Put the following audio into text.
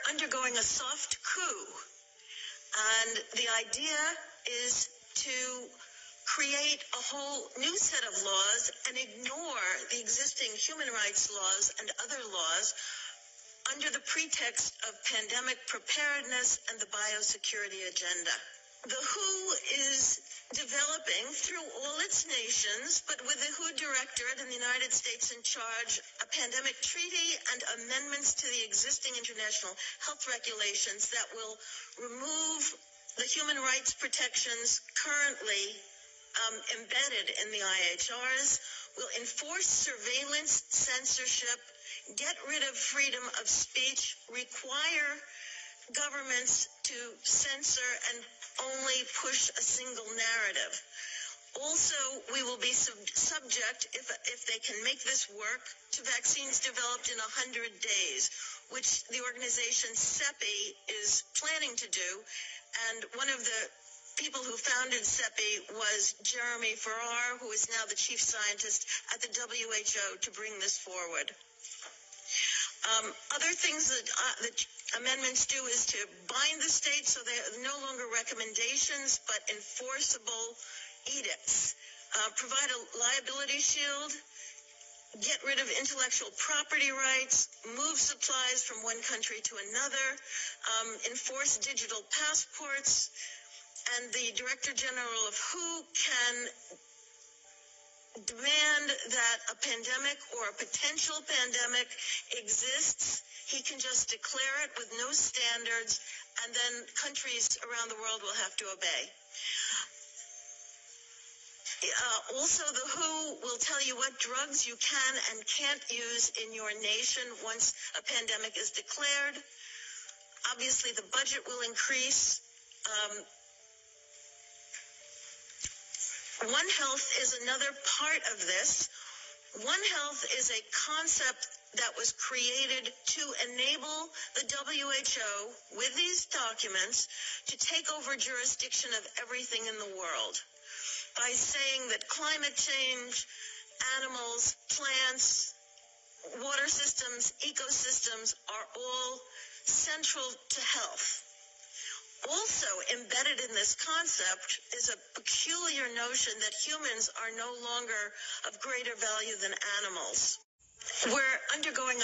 undergoing a soft coup, and the idea is to create a whole new set of laws and ignore the existing human rights laws and other laws under the pretext of pandemic preparedness and the biosecurity agenda. The WHO is developing through all its nations, but with the WHO Directorate in the United States in charge, a pandemic treaty and amendments to the existing international health regulations that will remove the human rights protections currently embedded in the IHRs, will enforce surveillance, censorship, get rid of freedom of speech, require governments to censor and only push a single narrative. Also, we will be subject, if they can make this work, to vaccines developed in 100 days, which the organization CEPI is planning to do. And one of the people who founded CEPI was Jeremy Farrar, who is now the chief scientist at the WHO, to bring this forward. Other things that amendments do is to bind the states so they're no longer recommendations but enforceable edicts. Provide a liability shield, get rid of intellectual property rights, move supplies from one country to another, enforce digital passports, and the Director General of WHO can demand that a pandemic or a potential pandemic exists. He can just declare it with no standards, and then countries around the world will have to obey. Also, the WHO will tell you what drugs you can and can't use in your nation once a pandemic is declared. Obviously, the budget will increase. One Health is another part of this. One Health is a concept that was created to enable the WHO, with these documents, to take over jurisdiction of everything in the world by saying that climate change, animals, plants, water systems, ecosystems are all central to health. Also embedded in this concept is a peculiar notion that humans are no longer of greater value than animals. We're undergoing a